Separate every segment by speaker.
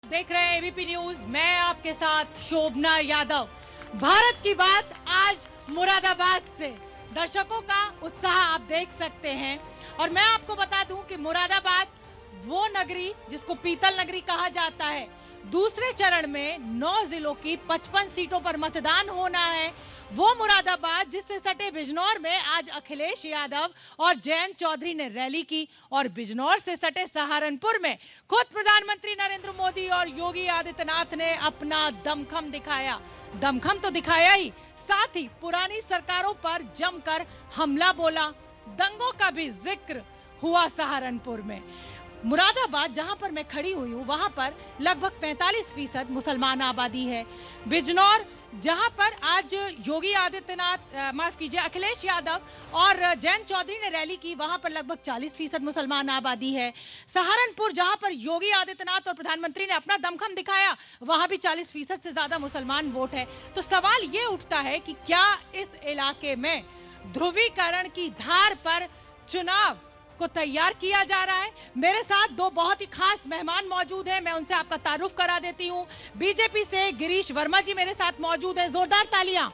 Speaker 1: देख रहे हैं एबीपी न्यूज। मैं आपके साथ शोभना यादव। भारत की बात आज मुरादाबाद से। दर्शकों का उत्साह आप देख सकते हैं और मैं आपको बता दूं कि मुरादाबाद वो नगरी जिसको पीतल नगरी कहा जाता है, दूसरे चरण में 9 जिलों की 55 सीटों पर मतदान होना है। वो मुरादाबाद जिससे सटे बिजनौर में आज अखिलेश यादव और जयंत चौधरी ने रैली की और बिजनौर से सटे सहारनपुर में खुद प्रधानमंत्री नरेंद्र मोदी और योगी आदित्यनाथ ने अपना दमखम दिखाया। दमखम तो दिखाया ही, साथ ही पुरानी सरकारों पर जमकर हमला बोला। दंगों का भी जिक्र हुआ सहारनपुर में। मुरादाबाद जहां पर मैं खड़ी हुई हूं वहां पर लगभग 45% मुसलमान आबादी है। बिजनौर जहां पर आज योगी आदित्यनाथ माफ कीजिए अखिलेश यादव और जयंत चौधरी ने रैली की, वहां पर लगभग 40% मुसलमान आबादी है। सहारनपुर जहां पर योगी आदित्यनाथ और प्रधानमंत्री ने अपना दमखम दिखाया, वहां भी 40% से ज्यादा मुसलमान वोट है। तो सवाल ये उठता है कि क्या इस इलाके में ध्रुवीकरण की धार पर चुनाव को तैयार किया जा रहा है? मेरे साथ दो बहुत ही खास मेहमान मौजूद हैं, मैं उनसे आपका तारुफ करा देती हूं। बीजेपी से गिरीश वर्मा जी मेरे साथ मौजूद हैं, जोरदार तालियां।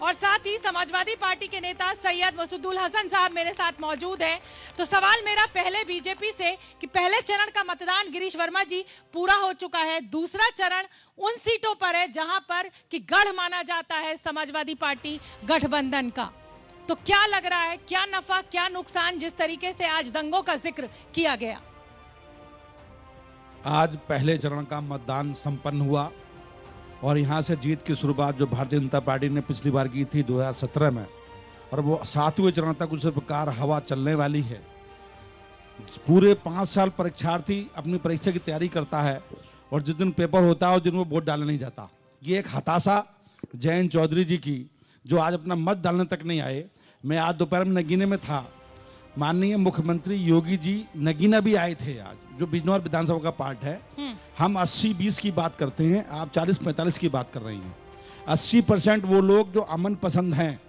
Speaker 1: और साथ ही समाजवादी पार्टी के नेता सैयद वसूदुल हसन साहब मेरे साथ मौजूद हैं। तो सवाल मेरा पहले बीजेपी से कि पहले चरण का मतदान गिरीश वर्मा जी पूरा हो चुका है, दूसरा चरण उन सीटों पर है जहां पर कि गढ़ माना जाता है समाजवादी पार्टी गठबंधन का। तो क्या लग रहा है, क्या नफा क्या नुकसान जिस तरीके से आज दंगों का जिक्र किया गया?
Speaker 2: आज पहले चरण का मतदान संपन्न हुआ और यहां से जीत की शुरुआत जो भारतीय जनता पार्टी ने पिछली बार की थी 2017 में, और वो 7वें चरण तक उस प्रकार हवा चलने वाली है। पूरे 5 साल परीक्षार्थी अपनी परीक्षा की तैयारी करता है और जिस दिन पेपर होता है उस दिन वो वोट डालने नहीं जाता। ये एक हताशा जयंत चौधरी जी की, जो आज अपना मत डालने तक नहीं आए। मैं आज दोपहर में नगीने में था, माननीय मुख्यमंत्री योगी जी नगीना भी आए थे आज, जो बिजनौर विधानसभा का पार्ट है। हम 80-20 की बात करते हैं, आप 40-45 की बात कर रही हैं। 80% वो लोग जो अमन पसंद हैं,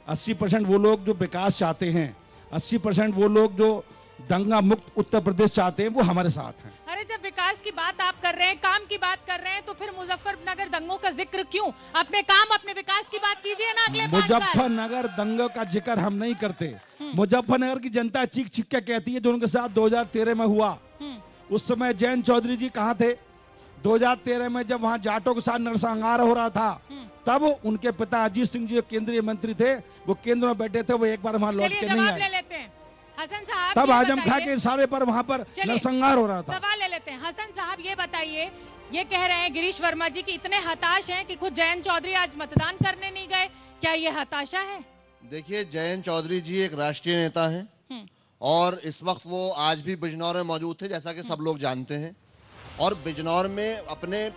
Speaker 2: 80% वो लोग जो विकास चाहते हैं, 80% वो लोग जो दंगा मुक्त उत्तर प्रदेश चाहते हैं, वो हमारे साथ हैं।
Speaker 1: अरे जब विकास की बात आप कर रहे हैं, काम की बात कर रहे हैं, तो फिर मुजफ्फरनगर दंगों का जिक्र क्यों? अपने काम अपने विकास की बात कीजिए ना अगले 5 साल।
Speaker 2: मुजफ्फरनगर दंगों का जिक्र हम नहीं करते। मुजफ्फरनगर की जनता चीख चीख के कहती है जो उनके साथ 2013 में हुआ। उस समय जयंत चौधरी जी कहां थे? 2013 में जब वहां जाटों के साथ नरसंहार हो रहा था, तब उनके पिता अजीत सिंह जी केंद्रीय मंत्री थे, वो केंद्र में बैठे थे, वो एक बार वहां लौट के नहीं आए।
Speaker 1: ले लेते हैं हसन साहब,
Speaker 2: तब आजम खां के इशारे पर वहां पर नरसंहार हो रहा था।
Speaker 1: सवाल ले लेते हैं। हसन साहब ये बताइए, ये कह रहे हैं गिरीश वर्मा जी की इतने हताश हैं कि खुद जयंत चौधरी आज मतदान करने नहीं गए, क्या ये हताशा है?
Speaker 3: देखिए, जयंत चौधरी जी एक राष्ट्रीय नेता हैं और इस वक्त वो आज भी बिजनौर में मौजूद थे, जैसा कि सब लोग जानते हैं, और बिजनौर में अपने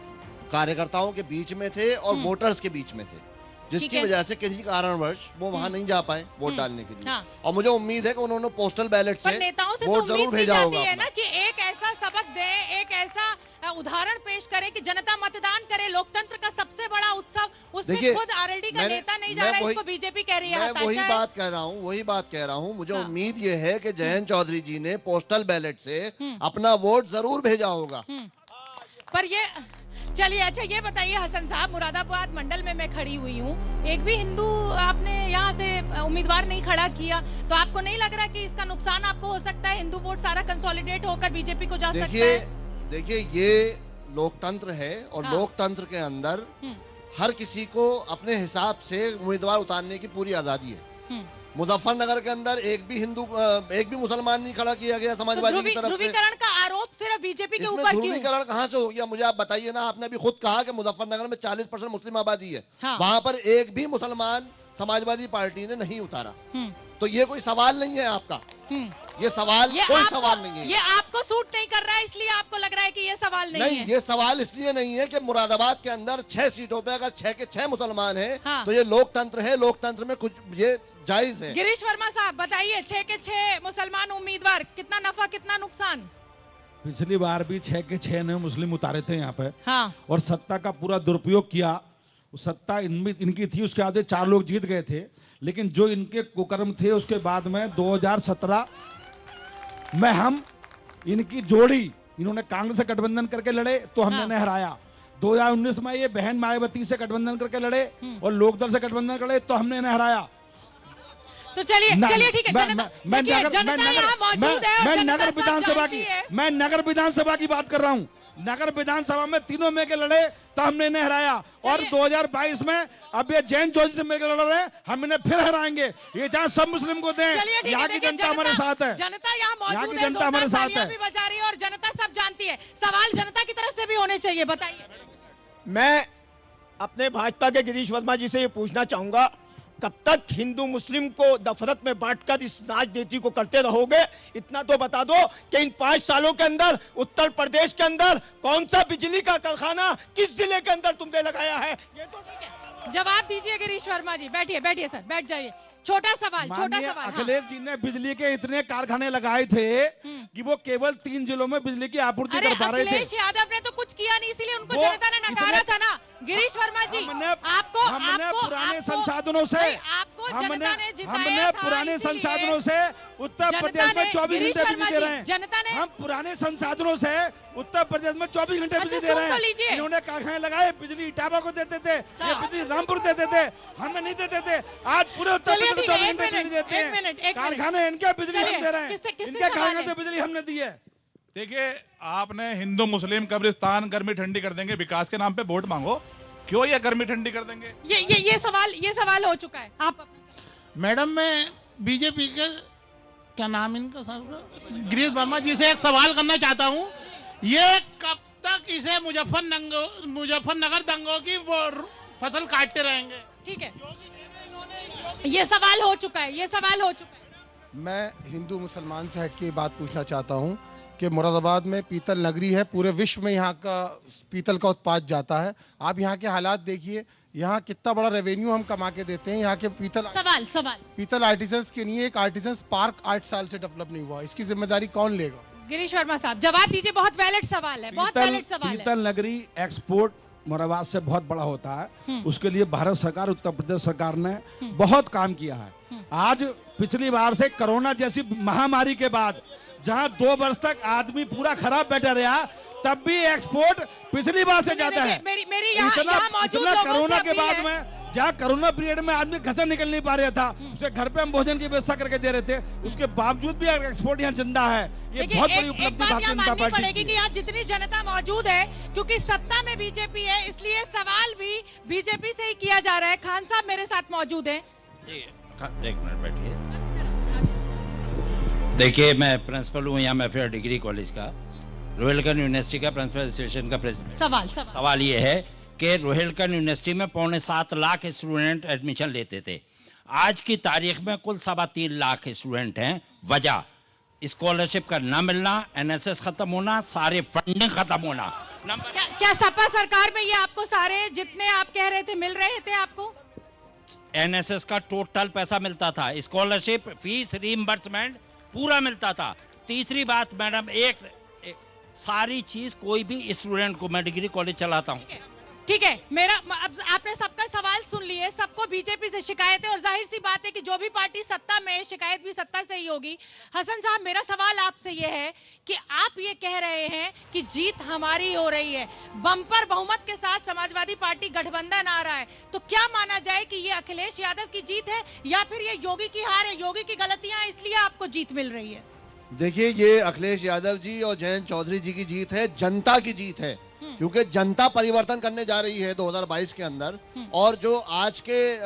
Speaker 3: कार्यकर्ताओं के बीच में थे और वोटर्स के बीच में थे, जिसकी वजह से किसी कारणवश वो वहां नहीं जा पाए वोट डालने के लिए। और मुझे उम्मीद है कि उन्होंने पोस्टल बैलेट से वोट जरूर भेजा होगा
Speaker 1: है ना, कि एक ऐसा सबक दें, एक ऐसा उदाहरण पेश करें कि जनता मतदान करे। लोकतंत्र का सबसे बड़ा उत्सव, उसमें खुद आरएलडी का नेता नहीं जा रहा है, इसको बीजेपी कह रही है।
Speaker 3: मैं वही बात कह रहा हूँ। मुझे उम्मीद ये है कि जयंत चौधरी जी ने पोस्टल बैलेट से अपना वोट जरूर भेजा होगा।
Speaker 1: पर ये चलिए, अच्छा ये बताइए हसन साहब, मुरादाबाद मंडल में मैं खड़ी हुई हूँ, एक भी हिंदू आपने यहाँ से उम्मीदवार नहीं खड़ा किया, तो आपको नहीं लग रहा कि इसका नुकसान आपको हो सकता है? हिंदू वोट सारा कंसोलिडेट होकर बीजेपी को जा सकता है।
Speaker 3: देखिए, ये लोकतंत्र है और लोकतंत्र के अंदर हर किसी को अपने हिसाब से उम्मीदवार उतारने की पूरी आजादी है। मुजफ्फरनगर के अंदर एक भी मुसलमान नहीं खड़ा किया गया समाजवादी की तरफ से।
Speaker 1: ध्रुवीकरण का आरोप सिर्फ बीजेपी के ऊपर क्यों?
Speaker 3: ध्रुवीकरण कहां से हो गया, मुझे आप बताइए ना। आपने अभी खुद कहा कि मुजफ्फरनगर में 40% मुस्लिम आबादी है, वहां पर एक भी मुसलमान समाजवादी पार्टी ने नहीं उतारा। तो ये कोई सवाल नहीं है आपका, ये कोई सवाल नहीं है।
Speaker 1: ये आपको सूट नहीं कर रहा है, इसलिए आपको लग रहा है कि ये सवाल नहीं है।
Speaker 3: ये सवाल इसलिए नहीं है कि मुरादाबाद के अंदर 6 सीटों पे अगर 6 के 6 मुसलमान हैं, तो ये लोकतंत्र है, लोकतंत्र में कुछ ये जायज है।
Speaker 1: गिरीश वर्मा साहब बताइए, 6 के 6 मुसलमान उम्मीदवार, कितना नफा कितना नुकसान?
Speaker 2: पिछली बार भी 6 के 6 ने मुस्लिम उतारे थे यहाँ पे, और सत्ता का पूरा दुरुपयोग किया। सत्ता इनकी थी, उसके आगे 4 लोग जीत गए थे, लेकिन जो इनके कुकर्म थे उसके बाद में 2017 में हम इनकी जोड़ी इन्होंने कांग्रेस से गठबंधन करके लड़े तो हमने इन्हें हराया। 2019 में ये बहन मायावती से गठबंधन करके लड़े और लोकदल से गठबंधन करे तो हमने इन्हें हराया।
Speaker 1: तो चलिए ठीक है,
Speaker 2: मैं नगर विधानसभा की बात कर रहा हूं। नगर विधानसभा में तीनों में के लड़े तो हमने इन्हें हराया और 2022 में अब ये जैन चौधरी से मिलकर लड़ रहे हैं, हम इन्हें फिर हराएंगे। ये जहां सब मुस्लिम को दें, यहाँ की जनता हमारे साथ है,
Speaker 1: जनता यहाँ मौजूद है,
Speaker 2: यहाँ की जनता हमारे साथ है,
Speaker 1: भी बजा रही है और जनता सब जानती है। सवाल जनता की तरफ से भी होने चाहिए, बताइए।
Speaker 4: मैं अपने भाजपा के गिरीश वर्मा जी से ये पूछना चाहूंगा, कब तक हिंदू मुस्लिम को नफरत में बांटकर इस राजनीति को करते रहोगे? इतना तो बता दो कि इन 5 सालों के अंदर उत्तर प्रदेश के अंदर कौन सा बिजली का कारखाना किस जिले के अंदर तुमने लगाया है? ये तो
Speaker 1: जवाब दीजिए गिरीश वर्मा जी। बैठिए सर, बैठ जाइए। छोटा सवाल।
Speaker 2: अखिलेश जी ने बिजली के इतने कारखाने लगाए थे कि वो केवल 3 जिलों में बिजली की आपूर्ति कर पा रहे थे।
Speaker 1: अखिलेश यादव ने तो कुछ किया नहीं, इसीलिए उनको जनता ने नकारा था ना। गिरीश वर्मा जी,
Speaker 2: हमने पुराने संसाधनों से उत्तर प्रदेश में 24 घंटे बिजली दे रहे हैं।
Speaker 1: जनता ने
Speaker 2: हम पुराने संसाधनों से उत्तर प्रदेश में 24 घंटे बिजली दे रहे हैं। इन्होंने कारखाने लगाए, बिजली इटावा को देते थे, ये बिजली रामपुर देते थे, हमें नहीं देते थे। आज पूरे उत्तर प्रदेश में 24 घंटे बिजली देते हैं। कारखाने इनके बिजली हम दे रहे हैं, इनके कारखाने से बिजली हमने दी है।
Speaker 5: देखिए, आपने हिंदू मुस्लिम कब्रिस्तान गर्मी ठंडी कर देंगे, विकास के नाम पे वोट मांगो, क्यों ये गर्मी ठंडी कर देंगे?
Speaker 1: ये सवाल हो चुका है। आप
Speaker 6: मैडम, मैं बीजेपी के क्या नाम इनका सर, गिरीश वर्मा जी से एक सवाल करना चाहता हूं। ये कब तक इसे मुजफ्फरनगर दंगों की वो फसल काटते रहेंगे?
Speaker 1: ठीक है, ये सवाल हो चुका है।
Speaker 7: मैं हिंदू मुसलमान से हटके बात पूछना चाहता हूं कि मुरादाबाद में पीतल नगरी है, पूरे विश्व में यहाँ का पीतल का उत्पाद जाता है। आप यहाँ के हालात देखिए, यहाँ कितना बड़ा रेवेन्यू हम कमा के देते हैं। यहाँ के पीतल आर्टिजन्स के लिए एक आर्टिजन्स पार्क 8 साल से डेवलप नहीं हुआ, इसकी जिम्मेदारी कौन लेगा?
Speaker 1: गिरीश वर्मा साहब, जवाब दीजिए। बहुत वैलिड सवाल है,
Speaker 2: पीतल नगरी एक्सपोर्ट मुरादाबाद से बहुत बड़ा होता है। उसके लिए भारत सरकार, उत्तर प्रदेश सरकार ने बहुत काम किया है। आज पिछली बार से कोरोना जैसी महामारी के बाद जहां 2 वर्ष तक आदमी पूरा खराब बैठा रहा, तब भी एक्सपोर्ट पिछली बार से ज्यादा है। इतना कोरोना के बाद में, जहाँ कोरोना पीरियड में आदमी घर से निकल नहीं पा रहा था, उसके घर पे हम भोजन की व्यवस्था करके दे रहे थे, उसके बावजूद भी एक्सपोर्ट यहाँ जिंदा है। ये बहुत बड़ी उपलब्धि भारतीय जनता पार्टी की।
Speaker 1: कि आज जितनी जनता मौजूद है, क्योंकि सत्ता में बीजेपी है, इसलिए सवाल भी बीजेपी से ही किया जा रहा है। खान साहब मेरे साथ मौजूद है।
Speaker 8: एक मिनट बैठिए। देखिए, मैं प्रिंसिपल हूँ यहाँ मैफेयर डिग्री कॉलेज का, रोहिलखंड यूनिवर्सिटी का प्रिंसिपल एसोसिएशन का प्रेसिडेंट। सवाल ये है कि रोहिलखंड यूनिवर्सिटी में 6.25 लाख स्टूडेंट एडमिशन लेते थे। आज की तारीख में कुल 3.25 लाख स्टूडेंट हैं। वजह स्कॉलरशिप का न मिलना, एनएसएस खत्म होना, सारे फंडिंग खत्म होना।
Speaker 1: क्या सपा सरकार में ये आपको सारे जितने आप कह रहे थे मिल रहे थे? आपको
Speaker 8: एनएसएस का टोटल पैसा मिलता था, स्कॉलरशिप, फीस, रीइंबर्समेंट पूरा मिलता था। तीसरी बात मैडम, एक सारी चीज कोई भी स्टूडेंट को, मैं डिग्री कॉलेज चलाता हूँ।
Speaker 1: ठीक है, मेरा अब आपने सबका सवाल सुन लिए। सबको बीजेपी से शिकायत है और जाहिर सी बात है कि जो भी पार्टी सत्ता में है, शिकायत भी सत्ता से ही होगी। हसन साहब, मेरा सवाल आपसे ये है कि आप ये कह रहे हैं कि जीत हमारी हो रही है, बम्पर बहुमत के साथ समाजवादी पार्टी गठबंधन आ रहा है, तो क्या माना जाए कि ये अखिलेश यादव की जीत है या फिर ये योगी की हार है, योगी की गलतियां हैं इसलिए आपको जीत मिल रही है?
Speaker 3: देखिए, ये अखिलेश यादव जी और जयंत चौधरी जी की जीत है, जनता की जीत है, क्योंकि जनता परिवर्तन करने जा रही है 2022 के अंदर। और जो आज के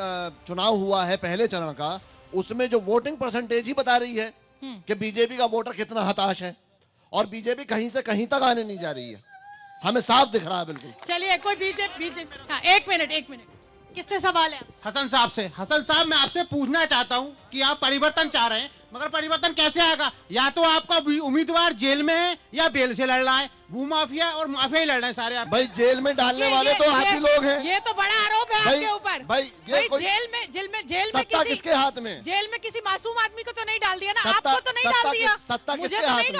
Speaker 3: चुनाव हुआ है पहले चरण का, उसमें जो वोटिंग परसेंटेज ही बता रही है कि बीजेपी का वोटर कितना हताश है और बीजेपी कहीं से कहीं तक आने नहीं जा रही है, हमें साफ दिख रहा है बिल्कुल।
Speaker 1: चलिए, कोई बीजेपी हाँ, एक मिनट किससे सवाल है?
Speaker 6: हसन साहब से। हसन साहब, मैं आपसे पूछना चाहता हूं कि आप परिवर्तन चाह रहे हैं, मगर परिवर्तन कैसे आएगा? या तो आपका उम्मीदवार जेल में है या बेल से लड़ रहा है, भूमाफिया और माफिया ही लड़ रहे हैं सारे। आप
Speaker 3: भाई, जेल में डालने वाले तो आप ही लोग हैं।
Speaker 1: ये तो बड़ा आरोप है आपके ऊपर।
Speaker 3: भाई जेल में सत्ता किसके हाथ में?
Speaker 1: जेल में किसी मासूम आदमी को तो नहीं डाल दिया ना? आपको तो नहीं डाल दिया,
Speaker 3: सत्ता किसके हाथ में?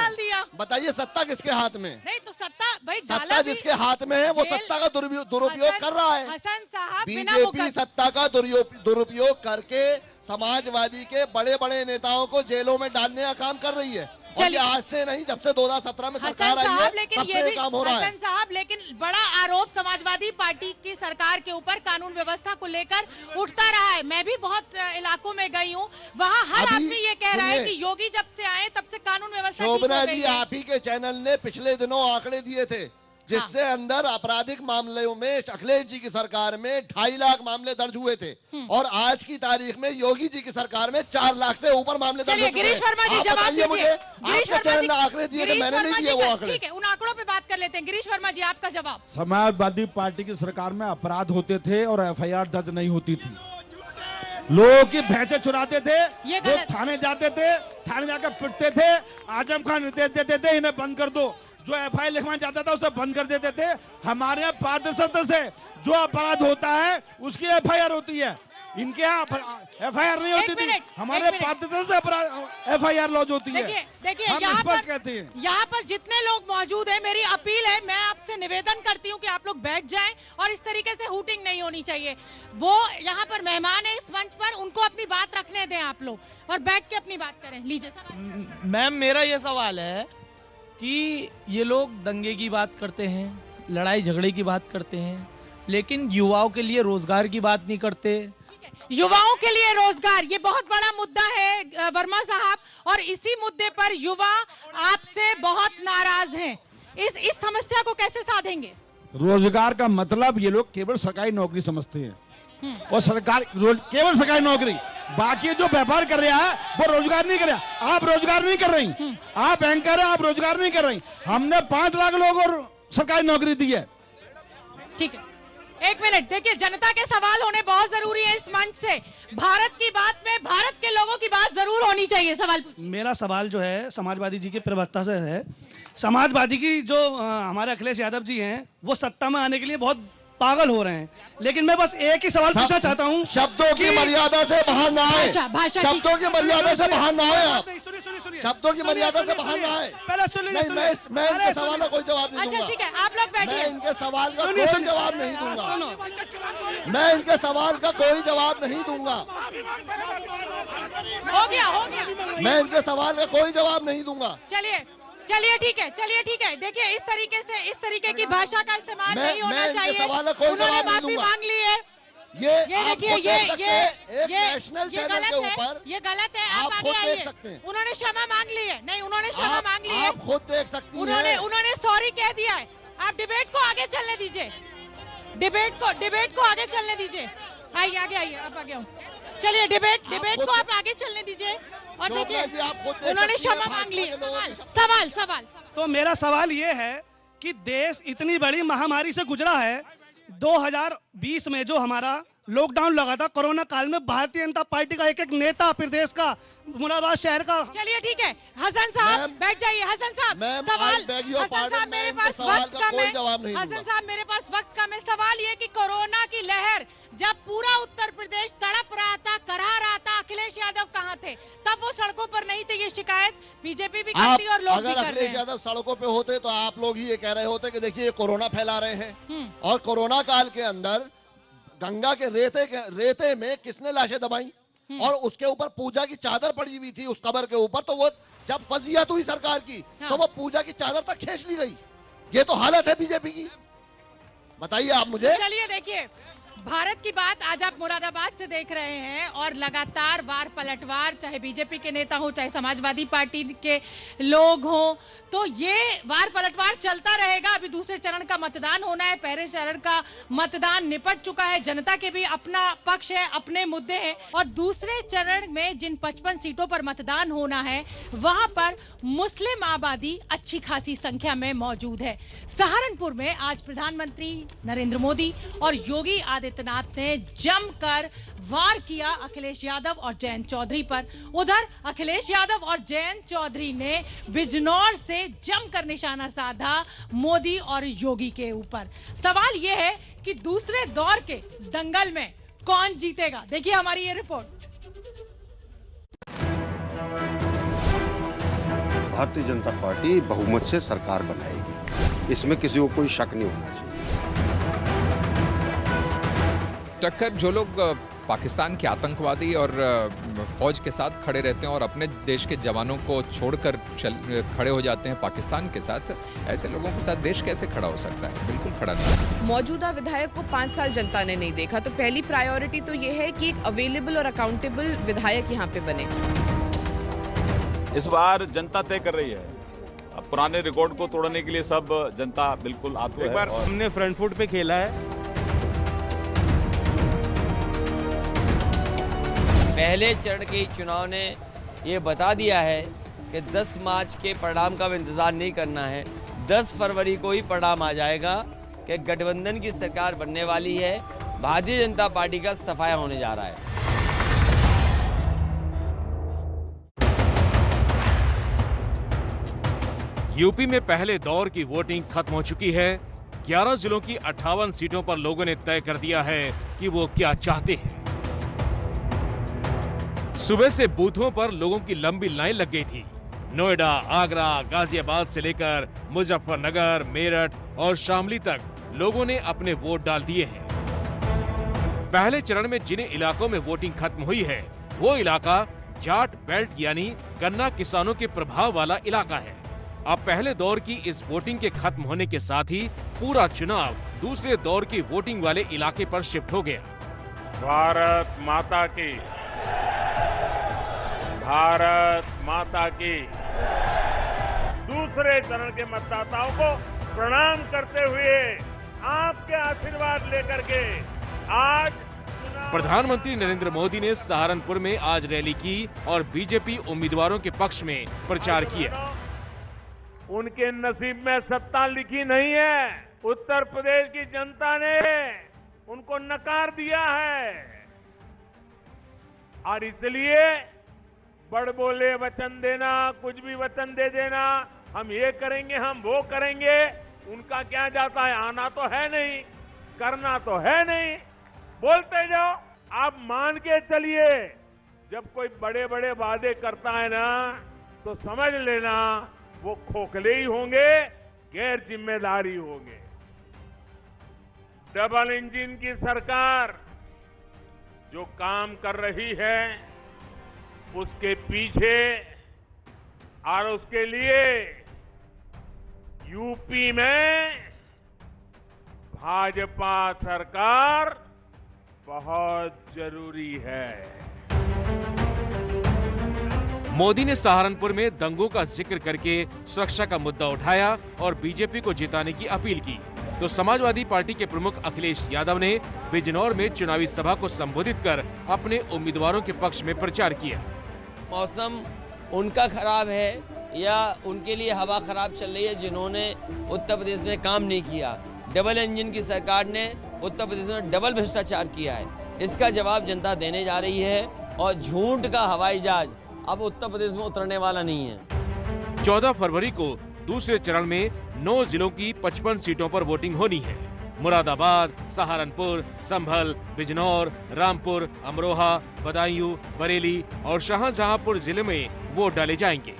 Speaker 3: बताइए, सत्ता किसके हाथ में?
Speaker 1: नहीं तो सत्ता भाई,
Speaker 3: सत्ता जिसके हाथ में है वो सत्ता का दुरुपयोग कर रहा है।
Speaker 1: हसन साहब,
Speaker 3: बीजेपी सत्ता का दुरुपयोग करके समाजवादी के बड़े बड़े नेताओं को जेलों में डालने का काम कर रही है और ये आज से नहीं, जब से 2017 में सरकार आई है
Speaker 1: लेकिन
Speaker 3: तब
Speaker 1: ये
Speaker 3: से
Speaker 1: भी
Speaker 3: ये काम हो रहा है।
Speaker 1: हसन साहब, लेकिन बड़ा आरोप समाजवादी पार्टी की सरकार के ऊपर कानून व्यवस्था को लेकर उठता रहा है। मैं भी बहुत इलाकों में गई हूँ, वहाँ हर आदमी ये कह रहा है कि योगी जब से आए तब से कानून व्यवस्था ठीक हो
Speaker 3: शोभना
Speaker 1: गई
Speaker 3: जी,
Speaker 1: है।
Speaker 3: आप ही के चैनल ने पिछले दिनों आंकड़े दिए थे जिससे अंदर आपराधिक मामलों में अखिलेश जी की सरकार में 2.5 लाख मामले दर्ज हुए थे और आज की तारीख में योगी जी की सरकार में 4 लाख से ऊपर मामले दर्ज हुए।
Speaker 1: गिरीश वर्मा जी,
Speaker 3: आप
Speaker 1: जवाब
Speaker 3: बताइए मुझे,
Speaker 1: गिरीश
Speaker 3: आपके चैनल ने आंकड़े दिए थे, मैंने नहीं दिए वो आंकड़े।
Speaker 1: ठीक है, उन आंकड़ों पे बात कर लेते हैं। गिरीश वर्मा जी, आपका जवाब।
Speaker 2: समाजवादी पार्टी की सरकार में अपराध होते थे और एफआईआर दर्ज नहीं होती थी। लोगों की भैंसे चुराते थे, वो थाने जाते थे, थाने जाकर पिटते थे, आजम खान निर्देश देते थे इन्हें बंद कर दो, जो एफआईआर लिखवाना चाहता था उसे बंद कर देते थे। हमारे यहाँ पारदर्शिता से जो अपराध होता है उसकी एफआईआर होती है, इनके यहाँ एफआईआर नहीं होती थी। हमारे पारदर्शिता से एफआईआर लॉन्च होती है।
Speaker 1: देखिए
Speaker 2: हम
Speaker 1: यहाँ
Speaker 2: स्पष्ट
Speaker 1: पर
Speaker 2: कहते हैं,
Speaker 1: यहाँ पर जितने लोग मौजूद हैं, मेरी अपील है, मैं आपसे निवेदन करती हूँ कि आप लोग बैठ जाएं और इस तरीके से हूटिंग नहीं होनी चाहिए। वो यहाँ पर मेहमान है इस मंच पर, उनको अपनी बात रखने दें आप लोग और बैठ के अपनी बात करें। लीजिए सवाल।
Speaker 9: मैम, मेरा ये सवाल है कि ये लोग दंगे की बात करते हैं, लड़ाई झगड़े की बात करते हैं, लेकिन युवाओं के लिए रोजगार की बात नहीं करते।
Speaker 1: युवाओं के लिए रोजगार, ये बहुत बड़ा मुद्दा है वर्मा साहब, और इसी मुद्दे पर युवा आपसे बहुत नाराज हैं। इस समस्या को कैसे साधेंगे?
Speaker 2: रोजगार का मतलब ये लोग केवल सरकारी नौकरी समझते हैं और केवल सरकारी नौकरी, बाकी जो व्यापार कर रहा है वो रोजगार नहीं कर रहा। आप रोजगार नहीं कर रही, आप एंकर है, आप रोजगार नहीं कर रही। हमने 5 लाख लोगों को सरकारी नौकरी दी है।
Speaker 1: ठीक है, एक मिनट। देखिए, जनता के सवाल होने बहुत जरूरी है इस मंच से। भारत की बात में भारत के लोगों की बात जरूर होनी चाहिए। सवाल
Speaker 10: मेरा सवाल जो है समाजवादी जी के प्रवक्ता से है। समाजवादी की जो हमारे अखिलेश यादव जी हैं वो सत्ता में आने के लिए बहुत पागल हो रहे हैं, लेकिन मैं बस एक ही सवाल पूछना चाहता हूं।
Speaker 3: शब्दों की मर्यादा से बाहर ना आए, शब्दों की मर्यादा से बाहर ना आए आप, शब्दों की मर्यादा से बाहर ना आए।
Speaker 10: पहले सुनिए,
Speaker 3: मैं इनके सवाल का कोई जवाब नहीं दूंगा।
Speaker 1: ठीक है, आप लोग बैठिए।
Speaker 3: मैं इनके सवाल का कोई जवाब नहीं दूंगा। मैं इनके सवाल का कोई जवाब नहीं दूंगा।
Speaker 1: हो गया।
Speaker 3: मैं इनके सवाल का कोई जवाब नहीं दूंगा।
Speaker 1: चलिए ठीक है। देखिए, इस तरीके की भाषा का इस्तेमाल नहीं होना चाहिए। उन्होंने माफी मांग ली है। ये देखिए, ये गलत है। आप आगे आइए। उन्होंने क्षमा मांग ली है। नहीं, उन्होंने क्षमा मांग ली है।
Speaker 3: आप खुद देख सकती हैं।
Speaker 1: उन्होंने सॉरी कह दिया है। आप डिबेट को आगे चलने दीजिए। डिबेट को आगे चलने दीजिए। आइए, आप आगे आओ। चलिए, डिबेट को आप आगे चलने दीजिए। और देखिए, उन्होंने क्षमा मांग ली है। सवाल
Speaker 10: तो मेरा सवाल ये है कि देश इतनी बड़ी महामारी से गुजरा है। 2020 में जो हमारा लॉकडाउन लगा था कोरोना काल में, भारतीय जनता पार्टी का एक नेता प्रदेश का मुरादाबाद शहर का।
Speaker 1: चलिए ठीक है, हसन साहब बैठ जाइए। हसन साहब, मेरे पास वक्त कम है। हसन साहब, मेरे पास वक्त कम है। सवाल ये कि कोरोना की लहर जब पूरा उत्तर प्रदेश तड़प रहा था, करा रहा था, अखिलेश यादव कहाँ थे? तब वो सड़कों पर नहीं थे। ये शिकायत बीजेपी भी करती और लोग भी कर रहे हैं।
Speaker 3: अखिलेश यादव सड़कों पे होते तो आप लोग ही ये कह रहे होते कि देखिए ये कोरोना फैला रहे हैं। और कोरोना काल के अंदर गंगा के रेते में किसने लाशें दबाई और उसके ऊपर पूजा की चादर पड़ी हुई थी उस कब्र के ऊपर। तो वो जब फजीहत हुई सरकार की तो वो पूजा की चादर तक खींच ली गई। ये तो हालत है बीजेपी की। बताइए आप मुझे।
Speaker 1: चलिए, देखिए, भारत की बात आज आप मुरादाबाद से देख रहे हैं और लगातार वार पलटवार, चाहे बीजेपी के नेता हो, चाहे समाजवादी पार्टी के लोग हो, तो ये वार पलटवार चलता रहेगा। अभी दूसरे चरण का मतदान होना है, पहले चरण का मतदान निपट चुका है। जनता के भी अपना पक्ष है, अपने मुद्दे हैं। और दूसरे चरण में जिन 55 सीटों पर मतदान होना है वहां पर मुस्लिम आबादी अच्छी खासी संख्या में मौजूद है। सहारनपुर में आज प्रधानमंत्री नरेंद्र मोदी और योगी आदित्यनाथ ने जमकर वार किया अखिलेश यादव और जयंत चौधरी पर। उधर अखिलेश यादव और जयंत चौधरी ने बिजनौर से जमकर निशाना साधा मोदी और योगी के ऊपर। सवाल यह है कि दूसरे दौर के दंगल में कौन जीतेगा? देखिए हमारी ये रिपोर्ट।
Speaker 11: भारतीय जनता पार्टी बहुमत से सरकार बनाएगी, इसमें किसी को कोई शक नहीं होना चाहिए।
Speaker 12: टक्कर जो लोग पाकिस्तान के आतंकवादी और फौज के साथ खड़े रहते हैं और अपने देश के जवानों को छोड़कर खड़े हो जाते हैं पाकिस्तान के साथ, ऐसे लोगों के साथ देश कैसे खड़ा हो सकता है? बिल्कुल खड़ा नहीं।
Speaker 13: मौजूदा विधायक को 5 साल जनता ने नहीं देखा, तो पहली प्रायोरिटी तो ये है कि एक अवेलेबल और अकाउंटेबल विधायक यहाँ पे बने।
Speaker 14: इस बार जनता तय कर रही है। अब पुराने रिकॉर्ड को तोड़ने के लिए सब जनता बिल्कुल आतुर है।
Speaker 15: एक बार हमने फ्रंट फुट पे खेला है।
Speaker 16: पहले चरण के चुनाव ने ये बता दिया है कि 10 मार्च के परिणाम का इंतजार नहीं करना है। 10 फरवरी को ही परिणाम आ जाएगा कि गठबंधन की सरकार बनने वाली है, भारतीय जनता पार्टी का सफाया होने जा रहा है।
Speaker 17: यूपी में पहले दौर की वोटिंग खत्म हो चुकी है। 11 जिलों की 58 सीटों पर लोगों ने तय कर दिया है कि वो क्या चाहते हैं। सुबह से बूथों पर लोगों की लंबी लाइन लग गई थी। नोएडा, आगरा, गाजियाबाद से लेकर मुजफ्फरनगर, मेरठ और शामली तक लोगों ने अपने वोट डाल दिए हैं। पहले चरण में जिन इलाकों में वोटिंग खत्म हुई है वो इलाका जाट बेल्ट यानी गन्ना किसानों के प्रभाव वाला इलाका है। अब पहले दौर की इस वोटिंग के खत्म होने के साथ ही पूरा चुनाव दूसरे दौर की वोटिंग वाले इलाके पर शिफ्ट हो गया।
Speaker 18: भारत माता की, भारत माता की। दूसरे चरण के मतदाताओं को प्रणाम करते हुए आपके आशीर्वाद लेकर के आज
Speaker 17: प्रधानमंत्री नरेंद्र मोदी ने सहारनपुर में आज रैली की और बीजेपी उम्मीदवारों के पक्ष में प्रचार किया।
Speaker 18: उनके नसीब में सत्ता लिखी नहीं है। उत्तर प्रदेश की जनता ने उनको नकार दिया है और इसलिए बड़ बोले वचन देना, कुछ भी वचन दे देना, हम ये करेंगे, हम वो करेंगे, उनका क्या जाता है। आना तो है नहीं, करना तो है नहीं, बोलते जाओ। आप मान के चलिए, जब कोई बड़े बड़े वादे करता है ना तो समझ लेना वो खोखले ही होंगे, गैर जिम्मेदारी होंगे। डबल इंजन की सरकार जो काम कर रही है उसके पीछे और उसके लिए यूपी में भाजपा सरकार बहुत जरूरी है।
Speaker 17: मोदी ने सहारनपुर में दंगों का जिक्र करके सुरक्षा का मुद्दा उठाया और बीजेपी को जिताने की अपील की। तो समाजवादी पार्टी के प्रमुख अखिलेश यादव ने बिजनौर में चुनावी सभा को संबोधित कर अपने उम्मीदवारों के पक्ष में प्रचार किया।
Speaker 16: मौसम उनका खराब है या उनके लिए हवा खराब चल रही है जिन्होंने उत्तर प्रदेश में काम नहीं किया। डबल इंजन की सरकार ने उत्तर प्रदेश में डबल भ्रष्टाचार किया है, इसका जवाब जनता देने जा रही है और झूठ का हवाई जहाज अब उत्तर प्रदेश में उतरने वाला नहीं है।
Speaker 17: 14 फरवरी को दूसरे चरण में 9 जिलों की 55 सीटों पर वोटिंग होनी है। मुरादाबाद, सहारनपुर, संभल, बिजनौर, रामपुर, अमरोहा, बदायूं, बरेली और शाहजहांपुर जिले में वोट डाले जाएंगे।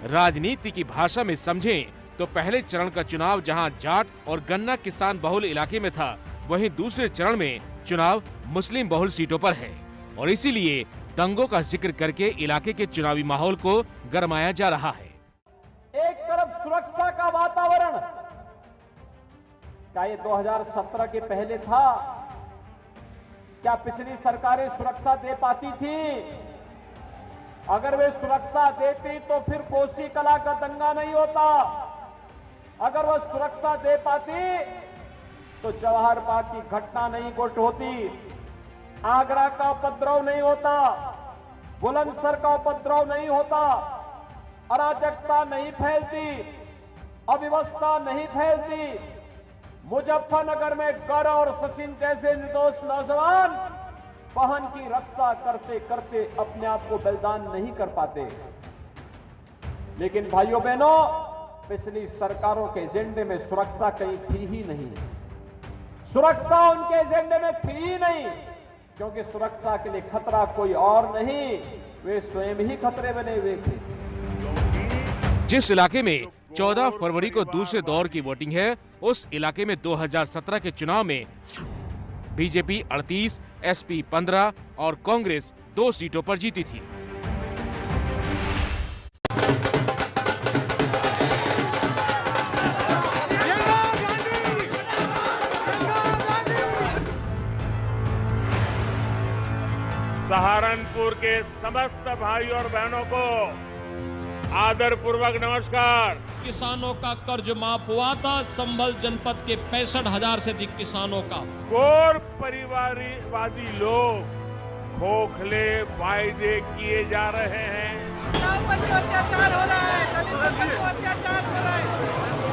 Speaker 17: राजनीति की भाषा में समझें तो पहले चरण का चुनाव जहां जाट और गन्ना किसान बहुल इलाके में था, वहीं दूसरे चरण में चुनाव मुस्लिम बहुल सीटों पर है और इसीलिए दंगों का जिक्र करके इलाके के चुनावी माहौल को गरमाया जा रहा है।
Speaker 19: एक तरफ सुरक्षा का वातावरण, क्या ये 2017 के पहले था? क्या पिछली सरकारें सुरक्षा दे पाती थी? अगर वे सुरक्षा देती तो फिर कोसी कला का दंगा नहीं होता। अगर वह सुरक्षा दे पाती तो जवाहर बाग की घटना नहीं घट होती, आगरा का उपद्रव नहीं होता, बुलंदशहर का उपद्रव नहीं होता, अराजकता नहीं फैलती, अव्यवस्था नहीं फैलती। मुजफ्फरनगर में गौरव और सचिन जैसे निर्दोष नौजवान बहन की रक्षा करते करते अपने आप को बलिदान नहीं कर पाते। लेकिन भाइयों बहनों, पिछली सरकारों के एजेंडे में सुरक्षा कहीं थी ही नहीं। सुरक्षा उनके एजेंडे में थी ही नहीं, क्योंकि सुरक्षा के लिए खतरा कोई और नहीं, वे स्वयं ही खतरे बने हुए थे।
Speaker 17: जिस इलाके में 14 फरवरी को दूसरे दौर की वोटिंग है, उस इलाके में 2017 के चुनाव में बीजेपी 38, एसपी 15 और कांग्रेस 2 सीटों पर जीती थी।
Speaker 18: सहारनपुर के समस्त भाई और बहनों को आदर पूर्वक नमस्कार।
Speaker 20: किसानों का कर्ज माफ हुआ था, संभल जनपद के 65,000 से अधिक किसानों का।
Speaker 18: घोर परिवारवादी लोग खोखले वायदे किए जा रहे हैं।
Speaker 21: अत्याचार हो रहा है, दलितों पर अत्याचार हो रहा है,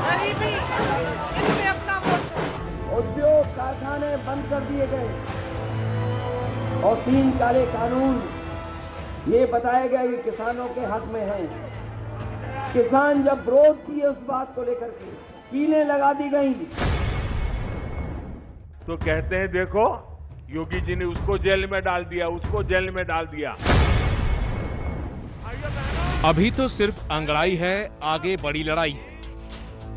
Speaker 21: गरीबी, इसमें अपना उद्योग कारखाने बंद कर दिए गए और 3 काले कानून ये बताया गया कि किसानों के हक में है। किसान जब विरोध किए उस बात को लेकर के कीलें लगा दी गई
Speaker 18: तो कहते हैं देखो योगी जी ने उसको जेल में डाल दिया, उसको जेल में डाल दिया।
Speaker 17: अभी तो सिर्फ अंगड़ाई है, आगे बड़ी लड़ाई है।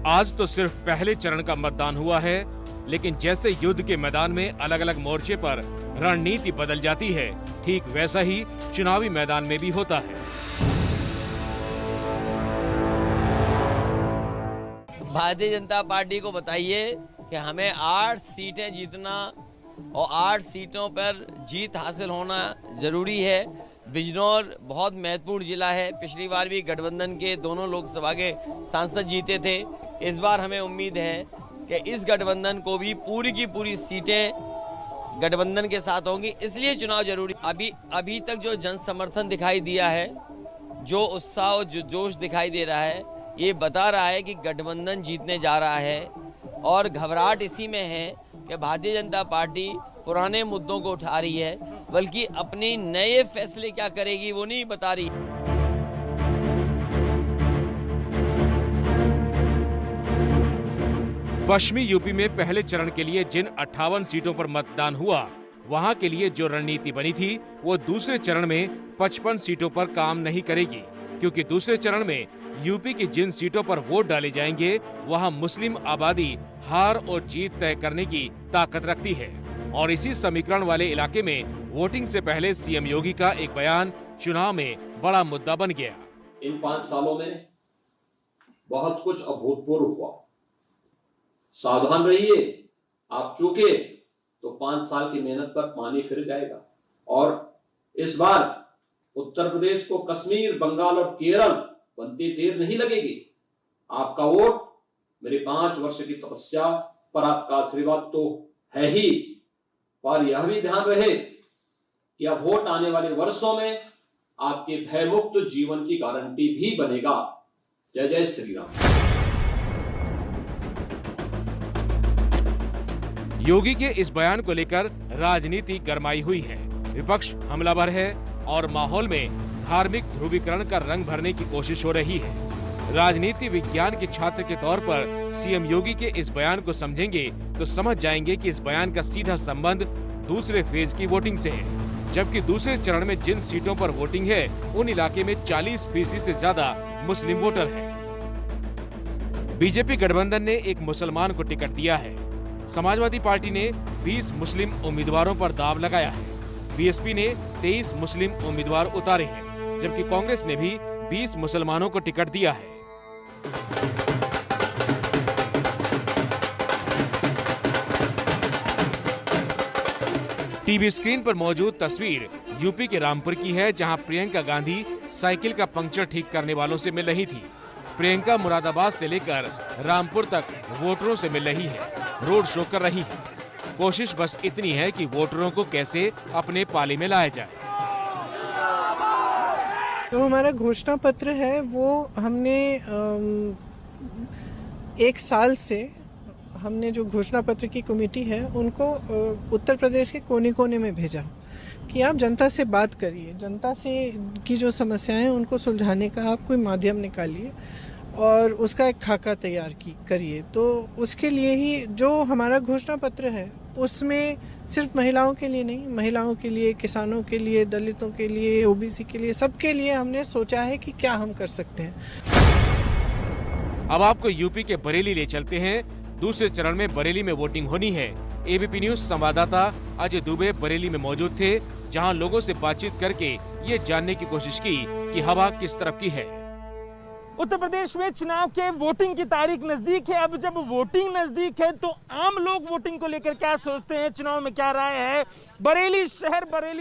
Speaker 17: आज तो सिर्फ पहले चरण का मतदान हुआ है, लेकिन जैसे युद्ध के मैदान में अलग अलग मोर्चे पर रणनीति बदल जाती है, ठीक वैसा ही चुनावी मैदान में भी होता है।
Speaker 16: भारतीय जनता पार्टी को बताइए कि हमें 8 सीटें जीतना और 8 सीटों पर जीत हासिल होना जरूरी है। बिजनौर बहुत महत्वपूर्ण जिला है। पिछली बार भी गठबंधन के दोनों लोकसभा के सांसद जीते थे। इस बार हमें उम्मीद है कि इस गठबंधन को भी पूरी की पूरी सीटें गठबंधन के साथ होंगी, इसलिए चुनाव जरूरी। अभी तक जो जन समर्थन दिखाई दिया है, जो उत्साह और जो जोश दिखाई दे रहा है, ये बता रहा है कि गठबंधन जीतने जा रहा है। और घबराहट इसी में है कि भारतीय जनता पार्टी पुराने मुद्दों को उठा रही है, बल्कि अपने नए फैसले क्या करेगी वो नहीं बता रही।
Speaker 17: पश्चिमी यूपी में पहले चरण के लिए जिन 58 सीटों पर मतदान हुआ, वहां के लिए जो रणनीति बनी थी वो दूसरे चरण में 55 सीटों पर काम नहीं करेगी, क्योंकि दूसरे चरण में यूपी की जिन सीटों पर वोट डाले जाएंगे वहां मुस्लिम आबादी हार और जीत तय करने की ताकत रखती है। और इसी समीकरण वाले इलाके में वोटिंग से पहले सीएम योगी का एक बयान चुनाव में बड़ा मुद्दा बन गया।
Speaker 22: इन 5 सालों में बहुत कुछ अभूतपूर्व हुआ। सावधान रहिए, आप चूके तो 5 साल की मेहनत पर पानी फिर जाएगा। और इस बार उत्तर प्रदेश को कश्मीर, बंगाल और केरल बनते देर नहीं लगेगी। आपका वोट मेरे 5 वर्ष की तपस्या पर आपका आशीर्वाद तो है ही, पर यह भी ध्यान रहे कि अब वोट आने वाले वर्षों में आपके भयमुक्त जीवन की गारंटी भी बनेगा। जय जय श्री राम।
Speaker 17: योगी के इस बयान को लेकर राजनीति गरमाई हुई है। विपक्ष हमलावर है और माहौल में धार्मिक ध्रुवीकरण का रंग भरने की कोशिश हो रही है। राजनीति विज्ञान के छात्र के तौर पर सीएम योगी के इस बयान को समझेंगे तो समझ जाएंगे कि इस बयान का सीधा संबंध दूसरे फेज की वोटिंग से है, जबकि दूसरे चरण में जिन सीटों पर वोटिंग है उन इलाके में 40% से ज्यादा मुस्लिम वोटर हैं। बीजेपी गठबंधन ने एक मुसलमान को टिकट दिया है। समाजवादी पार्टी ने 20 मुस्लिम उम्मीदवारों पर दांव लगाया है। बीएसपी ने 23 मुस्लिम उम्मीदवार उतारे हैं, जबकि कांग्रेस ने भी 20 मुसलमानों को टिकट दिया है। टीवी स्क्रीन पर मौजूद तस्वीर यूपी के रामपुर की है, जहां प्रियंका गांधी साइकिल का पंक्चर ठीक करने वालों से मिल रही थी। प्रियंका मुरादाबाद से लेकर रामपुर तक वोटरों से मिल रही है, रोड शो कर रही है। कोशिश बस इतनी है कि वोटरों को कैसे अपने पाले में लाया जाए।
Speaker 23: जो हमारा घोषणा पत्र है वो हमने 1 साल से हमने जो घोषणा पत्र की कमेटी है उनको उत्तर प्रदेश के कोने कोने में भेजा कि आप जनता से बात करिए, जनता से की जो समस्याएं हैं उनको सुलझाने का आप कोई माध्यम निकालिए और उसका एक खाका तैयार करिए। तो उसके लिए ही जो हमारा घोषणा पत्र है उसमें सिर्फ महिलाओं के लिए नहीं, महिलाओं के लिए, किसानों के लिए, दलितों के लिए, ओबीसी के लिए, सबके लिए हमने सोचा है कि क्या हम कर सकते हैं।
Speaker 17: अब आपको यूपी के बरेली ले चलते हैं, दूसरे चरण में बरेली में वोटिंग होनी है। एबीपी न्यूज संवाददाता अजय दुबे बरेली में मौजूद थे, जहां लोगों से बातचीत करके ये जानने की कोशिश की कि हवा किस तरफ की है।
Speaker 4: उत्तर प्रदेश में चुनाव के वोटिंग की तारीख नजदीक है। अब जब वोटिंग नजदीक है तो आम लोग वोटिंग को लेकर क्या सोचते हैं, चुनाव में क्या राय है। बरेली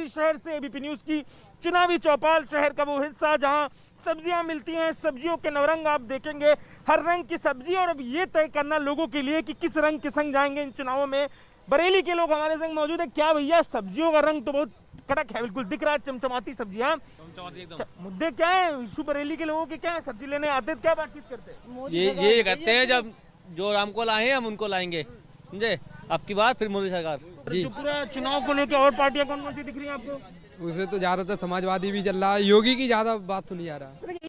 Speaker 4: शहर से एबीपी न्यूज की चुनावी चौपाल, शहर का वो हिस्सा जहां सब्जियां मिलती हैं। सब्जियों के नवरंग आप देखेंगे, हर रंग की सब्जी। और अब ये तय करना लोगों के लिए कि किस रंग के संग जाएंगे इन चुनावों में। बरेली के लोग हमारे संग मौजूद है। क्या भैया, सब्जियों का रंग तो बहुत कड़क है, बिल्कुल दिख रहा है, चमचमाती सब्जियां। मुद्दे क्या है इशू बरेली के लोगों के, क्या है? सब्जी लेने आते क्या बातचीत करते हैं?
Speaker 5: ये कहते हैं जब जो राम को लाए हम उनको लाएंगे, समझे। अब की बात फिर मोदी सरकार
Speaker 4: जो पूरा चुनाव को लेकर और पार्टियां कौन कौन सी दिख रही है आपको?
Speaker 7: उसे तो ज्यादातर समाजवादी भी चल रहा है, योगी की ज्यादा बात सुनी जा रहा है।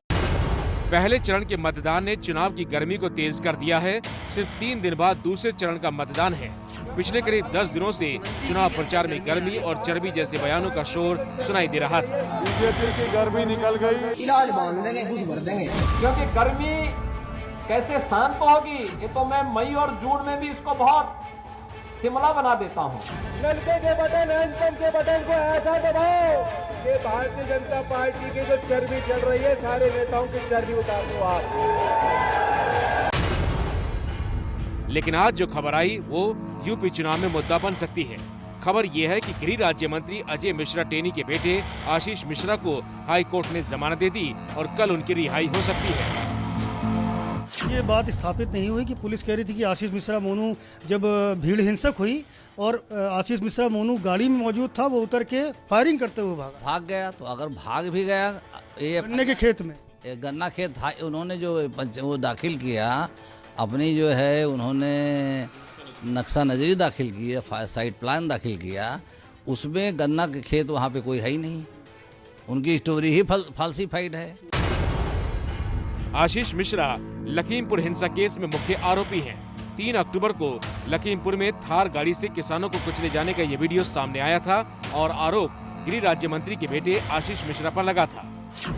Speaker 17: पहले चरण के मतदान ने चुनाव की गर्मी को तेज कर दिया है। सिर्फ 3 दिन बाद दूसरे चरण का मतदान है। पिछले करीब 10 दिनों से चुनाव प्रचार में गर्मी और चर्बी जैसे बयानों का शोर सुनाई दे रहा था।
Speaker 19: बीजेपी की गर्मी निकल गई, इलाज बांध देंगे, घुस भर देंगे, क्योंकि गर्मी कैसे शांत होगी ये तो मैं मई और जून में भी इसको बहुत शिमला बना देता हूँ। नलके के बटन, हैंडपंप के बटन को ऐसा दबाओ कि भारतीय जनता पार्टी की जो चर्बी चल रही है, सारे नेताओं की चर्बी उतार दो आप।
Speaker 17: लेकिन आज जो खबर आई वो यूपी चुनाव में मुद्दा बन सकती है। खबर ये है कि गृह राज्य मंत्री अजय मिश्रा टेनी के बेटे आशीष मिश्रा को हाई कोर्ट ने जमानत दे दी और कल उनकी रिहाई हो सकती है।
Speaker 24: ये बात स्थापित नहीं हुई कि पुलिस कह रही थी कि आशीष मिश्रा मोनू जब भीड़ हिंसक हुई और आशीष मिश्रा मोनू गाड़ी में मौजूद था, वो उतर के फायरिंग करते हुए भाग
Speaker 5: गया। तो अगर भाग भी गया, ये
Speaker 24: गन्ने के खेत में,
Speaker 5: गन्ना खेत उन्होंने जो वो दाखिल किया अपनी जो है, उन्होंने नक्शा नजरी दाखिल किया, साइट प्लान दाखिल किया, उसमें गन्ना के खेत वहाँ पे कोई है ही नहीं। उनकी स्टोरी ही फाल्सीफाइड है।
Speaker 17: आशीष मिश्रा लखीमपुर हिंसा केस में मुख्य आरोपी हैं। 3 अक्टूबर को लखीमपुर में थार गाड़ी से किसानों को कुचले जाने का ये वीडियो सामने आया था और आरोप गृह राज्य मंत्री के बेटे आशीष मिश्रा पर लगा था।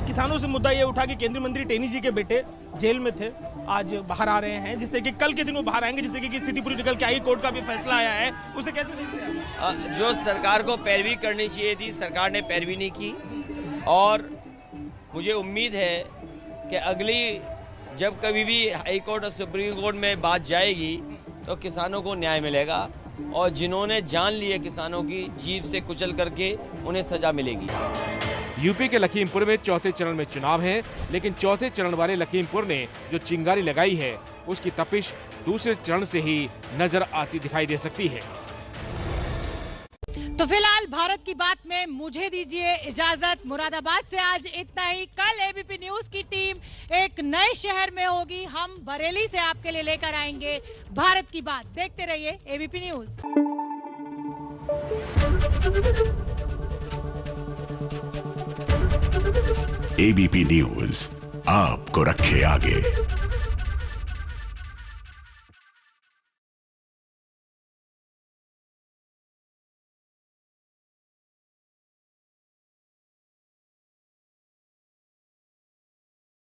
Speaker 4: किसानों से मुद्दा ये उठा कि केंद्रीय मंत्री टेनी जी के बेटे जेल में थे, आज बाहर आ रहे हैं। जिस तरीके कल के दिन वो बाहर आएंगे, जिस तरीके की स्थिति पूरी निकल के आई, कोर्ट का भी फैसला आया है, उसे कैसे देखते हैं?
Speaker 16: जो सरकार को पैरवी करनी चाहिए थी, सरकार ने पैरवी नहीं की। और मुझे उम्मीद है कि अगली जब कभी भी हाई कोर्ट और सुप्रीम कोर्ट में बात जाएगी तो किसानों को न्याय मिलेगा और जिन्होंने जान ली है किसानों की, जीभ से कुचल करके उन्हें सजा मिलेगी।
Speaker 17: यूपी के लखीमपुर में चौथे चरण में चुनाव है, लेकिन चौथे चरण वाले लखीमपुर ने जो चिंगारी लगाई है उसकी तपिश दूसरे चरण से ही नजर आती दिखाई दे सकती है।
Speaker 1: तो फिलहाल भारत की बात में मुझे दीजिए इजाजत। मुरादाबाद से आज इतना ही। कल एबीपी न्यूज की टीम एक नए शहर में होगी। हम बरेली से आपके लिए लेकर आएंगे भारत की बात। देखते रहिए एबीपी न्यूज।
Speaker 25: एबीपी न्यूज आपको रखे आगे।